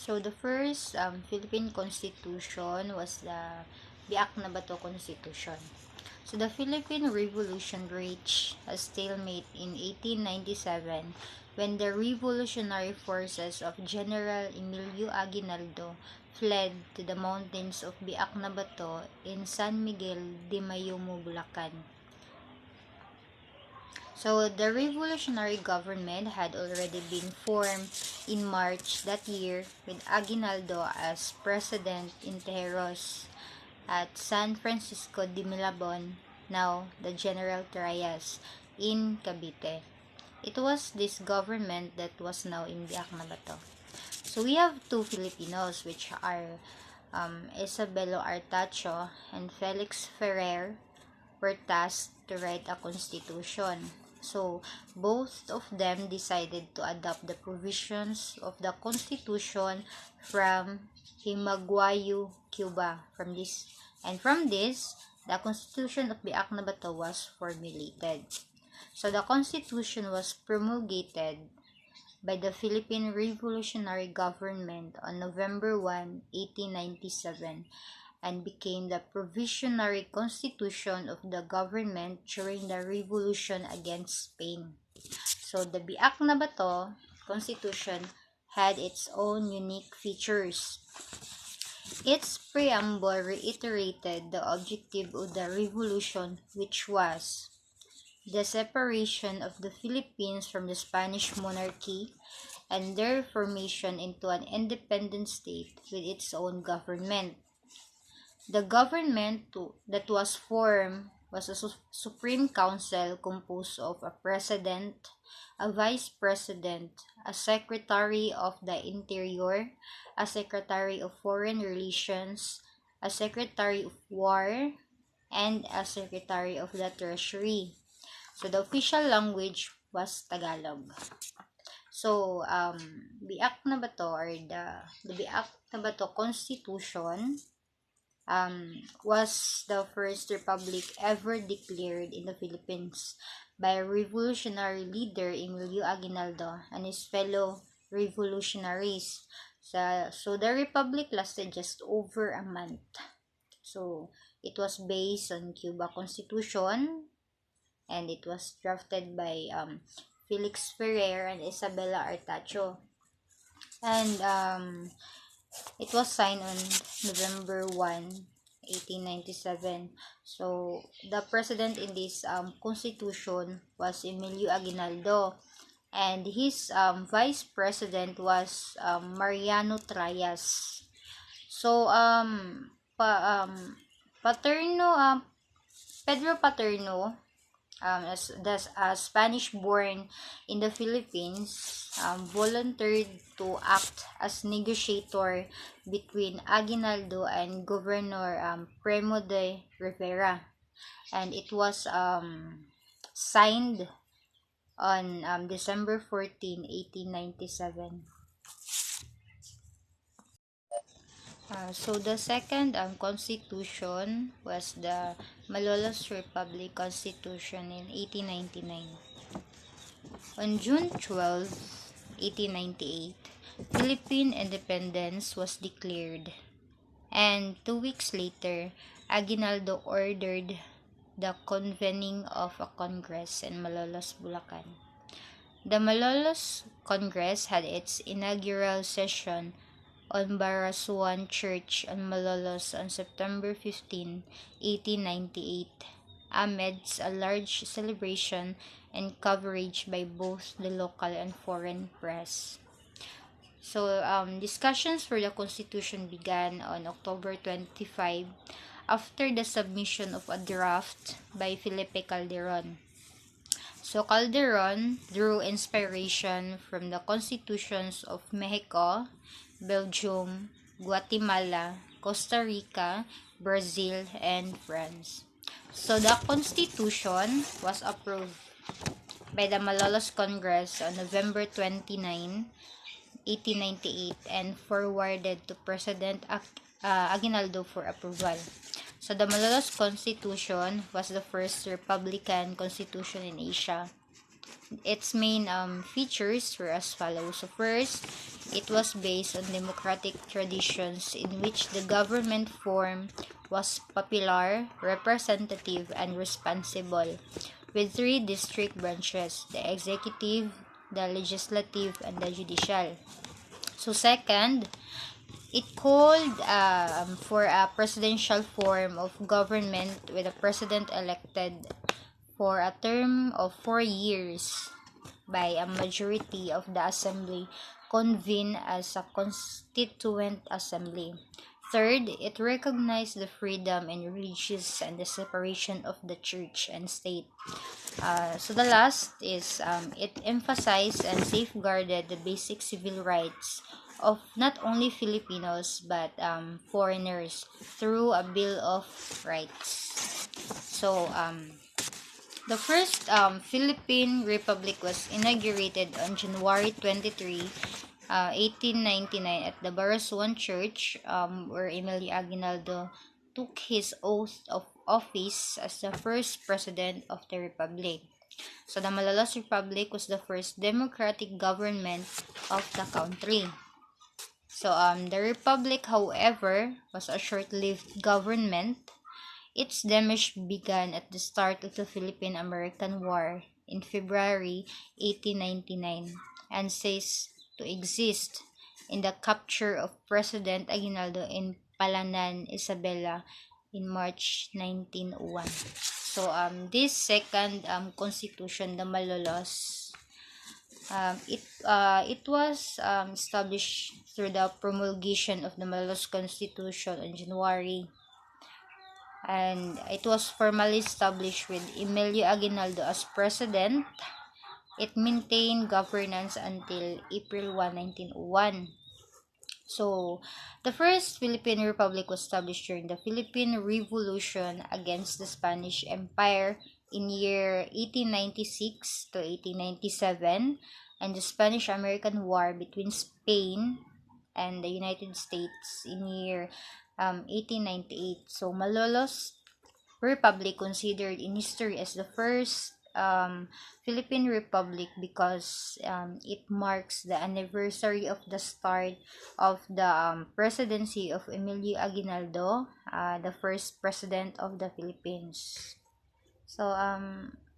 So the first Philippine Constitution was the Biak na Bato Constitution. So the Philippine Revolution reached a stalemate in 1897 when the revolutionary forces of General Emilio Aguinaldo fled to the mountains of Biak na Bato in San Miguel de Mayumo, Bulacan. So the revolutionary government had already been formed in March that year with Aguinaldo as president in Tejeros at San Francisco de Milabon, now the General Trias, in Cavite. It was this government that was now in Biak na Bato. So we have two Filipinos, which are Isabelo Artacho and Felix Ferrer, were tasked to write a constitution. So, both of them decided to adopt the provisions of the constitution from Himaguayo, Cuba. From this, the constitution of Biak na Bato was formulated. So, the constitution was promulgated by the Philippine Revolutionary Government on November 1, 1897, and became the provisionary constitution of the government during the revolution against Spain. So the Biak na Bato Constitution had its own unique features. Its preamble reiterated the objective of the revolution, which was the separation of the Philippines from the Spanish monarchy and their formation into an independent state with its own government. The government that was formed was a Supreme Council composed of a president, a vice president, a secretary of the interior, a secretary of foreign relations, a secretary of war, and a secretary of the treasury. So the official language was Tagalog. So Biak na Bato, or the Biak na Bato Constitution was the first republic ever declared in the Philippines by a revolutionary leader, Emilio Aguinaldo, and his fellow revolutionaries. So the republic lasted just over a month. So it was based on Cuba Constitution, and it was drafted by Felix Ferrer and Isabela Artacho. And it was signed on November 1, 1897. So, the president in this constitution was Emilio Aguinaldo. And his vice president was Mariano Trias. So, Paterno, Pedro Paterno, as a Spanish-born in the Philippines, volunteered to act as negotiator between Aguinaldo and Governor Primo de Rivera, and it was signed on December 14, 1897. So the second constitution was the Malolos Republic Constitution in 1899. On June 12, 1898, Philippine independence was declared, and 2 weeks later, Aguinaldo ordered the convening of a Congress in Malolos, Bulacan. The Malolos Congress had its inaugural session on Barasuan Church on Malolos on September 15, 1898, amidst a large celebration and coverage by both the local and foreign press. So, discussions for the Constitution began on October 25 after the submission of a draft by Felipe Calderon. So, Calderon drew inspiration from the constitutions of Mexico, Belgium, Guatemala, Costa Rica, Brazil, and France. So the Constitution was approved by the Malolos Congress on November 29, 1898, and forwarded to President Aguinaldo for approval. So the Malolos Constitution was the first Republican constitution in Asia. its main features were as follows. So first, it was based on democratic traditions in which the government form was popular, representative, and responsible, with three district branches: the executive, the legislative, and the judicial. So second, it called for a presidential form of government with a president elected for a term of 4 years by a majority of the assembly convened as a constituent assembly. Third, it recognized the freedom in religious and the separation of the church and state. So the last is it emphasized and safeguarded the basic civil rights of not only Filipinos but foreigners through a Bill of Rights. So the first Philippine Republic was inaugurated on January 23, 1899 at the Barasuan Church, where Emilio Aguinaldo took his oath of office as the first president of the republic. So the Malolos Republic was the first democratic government of the country. So the republic, however, was a short-lived government. Its damage began at the start of the Philippine-American War in February 1899 and ceased to exist in the capture of President Aguinaldo in Palanan, Isabela in March 1901. So this second constitution, the Malolos, it was established through the promulgation of the Malolos Constitution on January, and it was formally established with Emilio Aguinaldo as president. It maintained governance until April 1, 1901. So, the first Philippine Republic was established during the Philippine Revolution against the Spanish Empire in year 1896 to 1897, and the Spanish-American War between Spain and the United States in year 1898. So, Malolos Republic considered in history as the first Philippine Republic because it marks the anniversary of the start of the presidency of Emilio Aguinaldo, the first president of the Philippines. So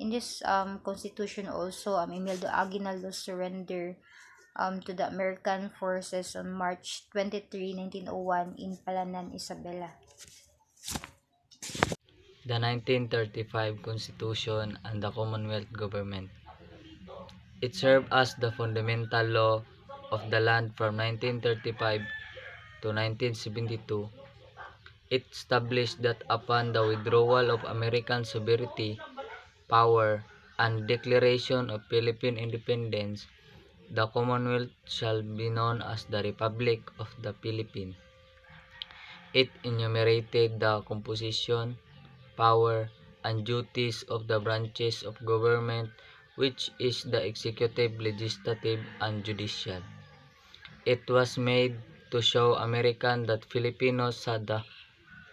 in this constitution also, Emilio Aguinaldo surrendered to the American forces on March 23, 1901 in Palanan, Isabela. The 1935 Constitution and the Commonwealth Government. It served as the fundamental law of the land from 1935 to 1972. It established that upon the withdrawal of American sovereignty, power, and declaration of Philippine independence, the Commonwealth shall be known as the Republic of the Philippines. It enumerated the composition, power, and duties of the branches of government, which is the executive, legislative, and judicial. It was made to show Americans that Filipinos had the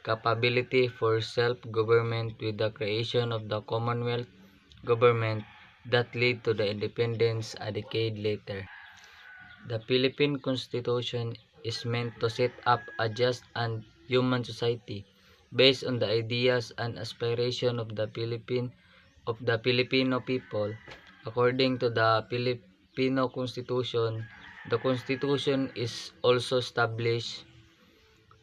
capability for self-government with the creation of the Commonwealth government that led to the independence a decade later. The Philippine Constitution is meant to set up a just and human society based on the ideas and aspirations of the Filipino people. According to the Filipino Constitution, the Constitution is also established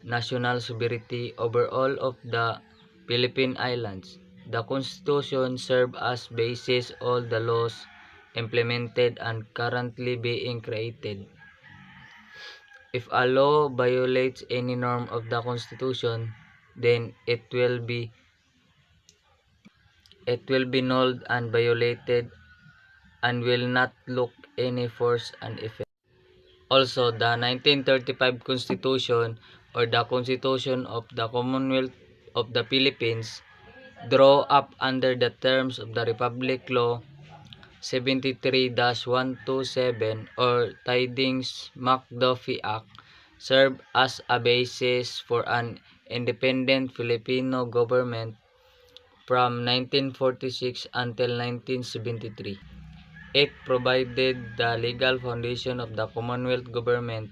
national sovereignty over all of the Philippine Islands. The Constitution serves as basis all the laws implemented and currently being created. If a law violates any norm of the Constitution, then it will be nulled and violated and will not look any force and effect. Also, the 1935 Constitution or the Constitution of the Commonwealth of the Philippines draw up under the terms of the Republic Law 73-127 or Tidings-McDuffie Act serve as a basis for an independent Filipino government from 1946 until 1973. It provided the legal foundation of the Commonwealth government,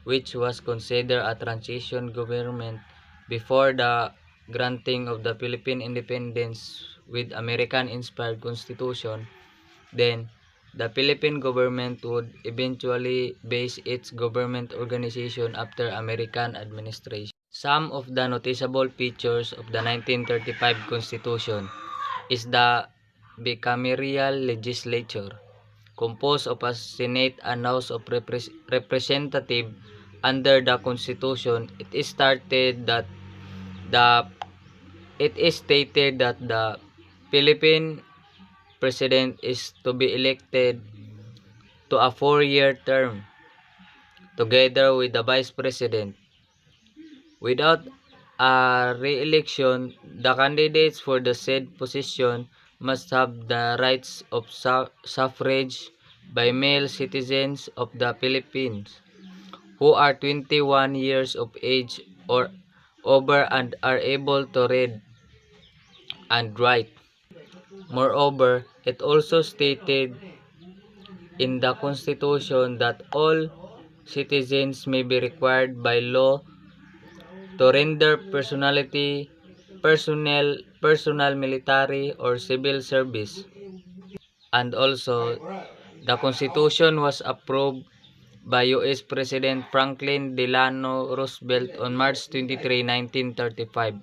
which was considered a transition government before the granting of the Philippine independence with American-inspired constitution. Then, the Philippine government would eventually base its government organization after American administration. Some of the noticeable features of the 1935 Constitution is the bicameral legislature, composed of a Senate and House of Representatives. Under the Constitution, the it is stated that the Philippine President is to be elected to a 4-year term together with the Vice President. Without a re-election, the candidates for the said position must have the rights of suffrage by male citizens of the Philippines who are 21 years of age or over and are able to read and write. Moreover, it also stated in the Constitution that all citizens may be required by law to render personal military or civil service. And also, the Constitution was approved by U.S. President Franklin Delano Roosevelt on March 23, 1935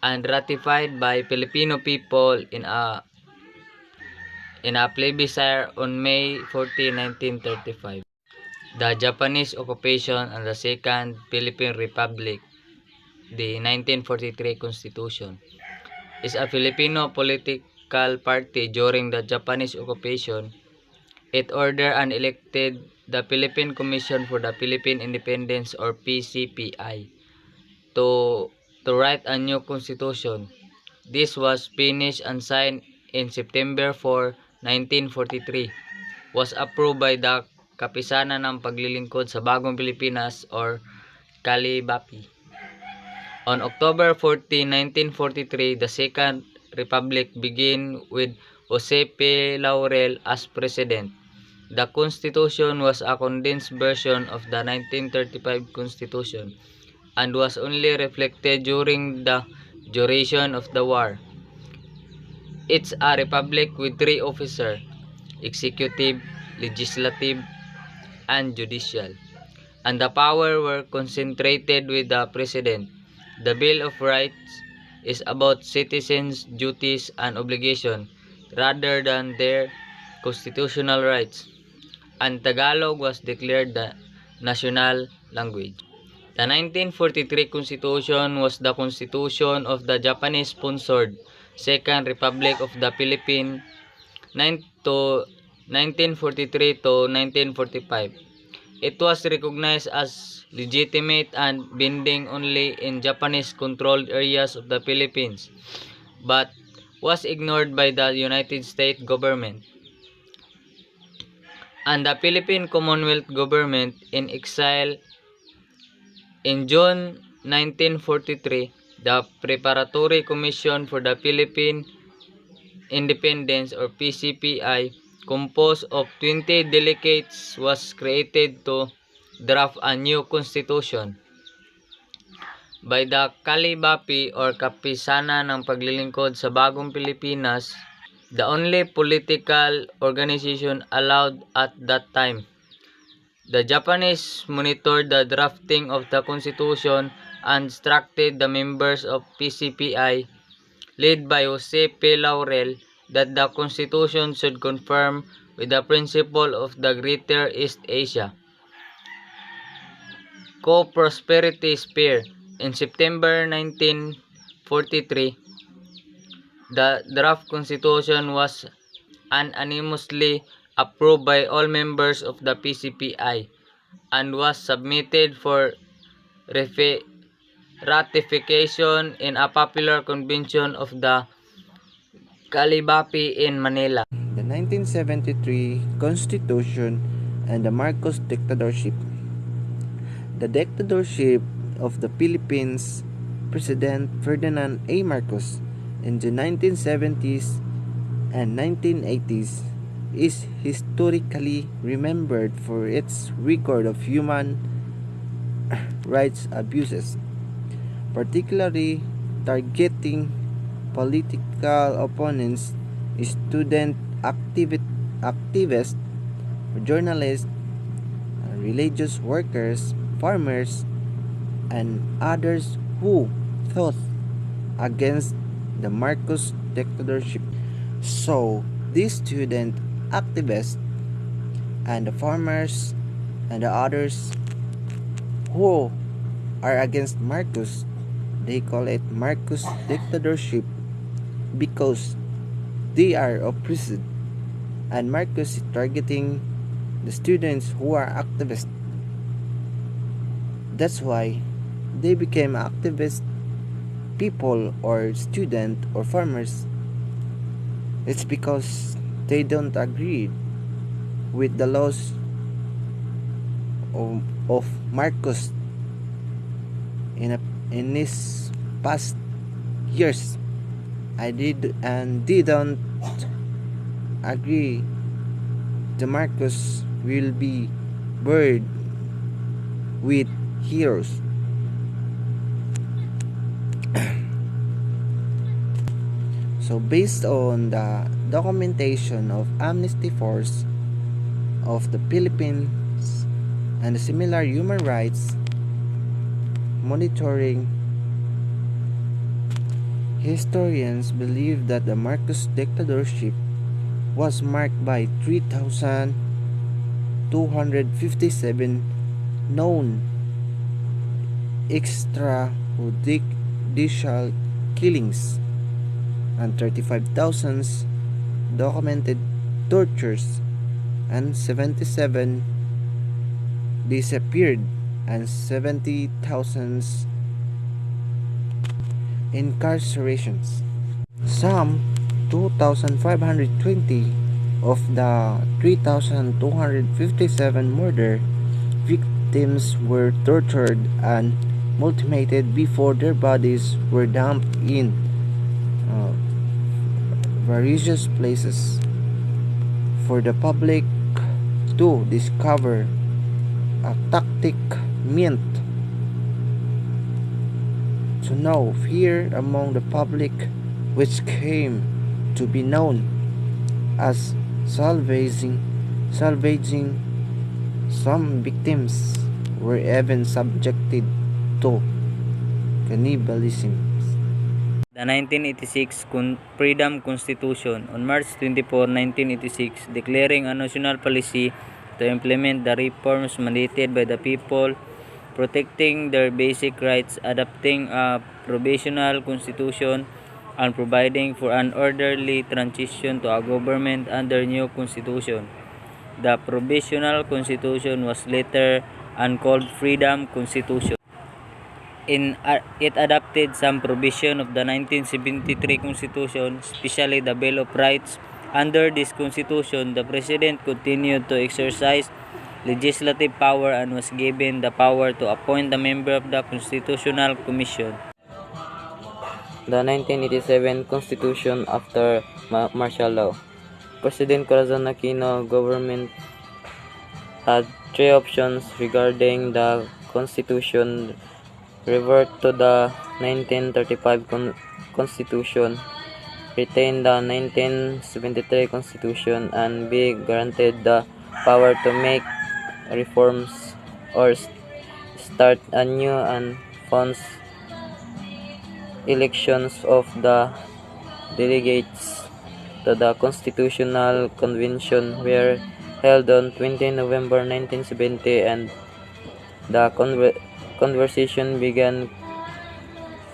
and ratified by Filipino people in a plebiscite on May 14, 1935. The Japanese occupation and the Second Philippine Republic, the 1943 Constitution, is a Filipino political party during the Japanese occupation. It ordered and elected the Philippine Commission for the Philippine Independence or PCPI to write a new constitution. This was finished and signed in September 4, 1943. Was approved by the Kapisanan ng Paglilingkod sa Bagong Pilipinas or Kalibapi. On October 14, 1943, the Second Republic began with Jose P. Laurel as president. The Constitution was a condensed version of the 1935 Constitution and was only reflected during the duration of the war. It's a republic with 3 officers: executive, legislative, and judicial, and the power were concentrated with the president. The Bill of Rights is about citizens' duties and obligations rather than their constitutional rights, and Tagalog was declared the national language. The 1943 Constitution was the constitution of the Japanese-sponsored Second Republic of the Philippines 1943 to 1945. It was recognized as legitimate and binding only in Japanese-controlled areas of the Philippines, but was ignored by the United States government and the Philippine Commonwealth government in exile. In June 1943, the Preparatory Commission for the Philippine Independence or PCPI, composed of 20 delegates, was created to draft a new constitution. By the Kalibapi or Kapisanan ng Paglilingkod sa Bagong Pilipinas, the only political organization allowed at that time. The Japanese monitored the drafting of the Constitution and instructed the members of PCPI, led by Jose P. Laurel, that the Constitution should conform with the principle of the Greater East Asia Co-Prosperity Sphere. In September 1943, the draft Constitution was unanimously approved by all members of the PCPI and was submitted for ratification in a popular convention of the Kalibapi in Manila. The 1973 Constitution and the Marcos dictatorship. The dictatorship of the Philippines President Ferdinand A. Marcos in the 1970s and 1980s is historically remembered for its record of human rights abuses, particularly targeting political opponents, student activists, journalists, religious workers, farmers, and others who fought against the Marcos dictatorship. So, these student activists and the farmers and the others who are against Marcos, they call it Marcos dictatorship because they are oppressed, and Marcos is targeting the students who are activists. That's why they became activist people or student or farmers. It's because they don't agree with the laws of Marcos in this past years. I did and didn't agree the Marcos will be buried with heroes. So based on the documentation of Amnesty Force of the Philippines and the similar human rights monitoring, historians believe that the Marcos dictatorship was marked by 3,257 known extrajudicial killings and 35,000 documented tortures, and 77 disappeared, and 70,000 incarcerations. Some 2,520 of the 3,257 murder victims were tortured and mutilated before their bodies were dumped in various places for the public to discover, a tactic meant to know fear among the public, which came to be known as salvaging. Some victims were even subjected to cannibalism. The 1986 Freedom Constitution on March 24, 1986, declaring a national policy to implement the reforms mandated by the people, protecting their basic rights, adopting a provisional constitution, and providing for an orderly transition to a government under new constitution. The provisional constitution was later uncalled Freedom Constitution. It adopted some provision of the 1973 Constitution, especially the Bill of Rights. Under this Constitution, the President continued to exercise legislative power and was given the power to appoint a member of the Constitutional Commission. The 1987 Constitution after martial law. President Corazon Aquino government had three options regarding the Constitution: revert to the 1935 Constitution, retain the 1973 Constitution, and be granted the power to make reforms or start anew and funds elections of the delegates to the Constitutional Convention were held on 20 November 1970, and the conversation began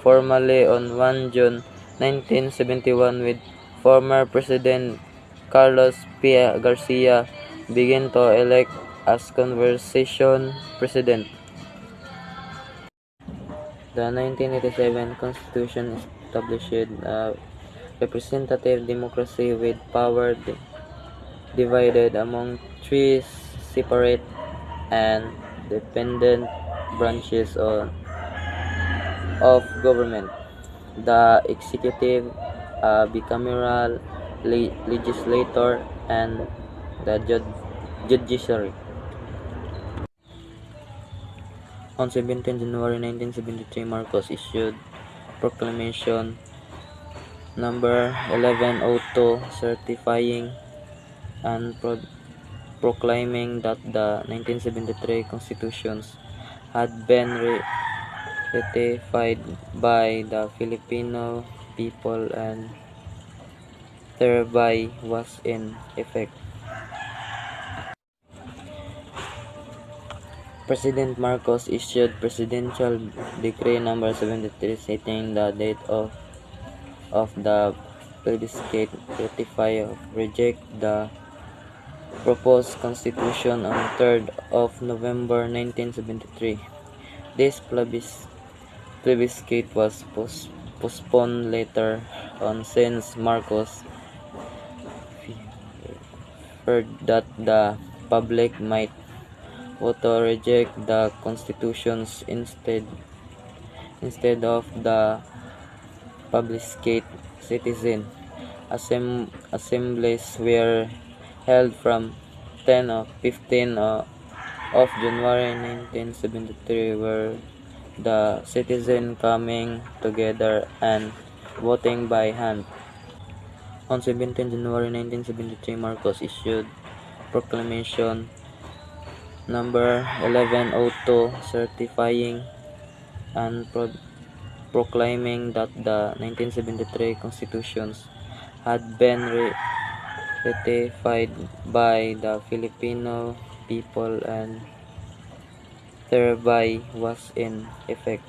formally on 1 June 1971 with former President Carlos P. Garcia began to elect as conversation president. The 1987 Constitution established a representative democracy with power divided among three separate and dependent branches of government: the executive, bicameral, legislature, and the judiciary. On 17 January 1973, Marcos issued Proclamation number 1102 certifying and proclaiming that the 1973 constitutions had been ratified by the Filipino people and thereby was in effect. President Marcos issued Presidential Decree number 73 setting the date of the plebiscite ratify or reject the proposed constitution on 3rd of November 1973. This plebiscite was postponed later on since Marcos feared that the public might vote to reject the constitutions instead of the plebiscite. Citizen assemblies were held from 10 of 15 of January 1973 where the citizen coming together and voting by hand. On 17 January 1973, Marcos issued Proclamation number 1102 certifying and proclaiming that the 1973 constitutions had been ratified by the Filipino people and thereby was in effect.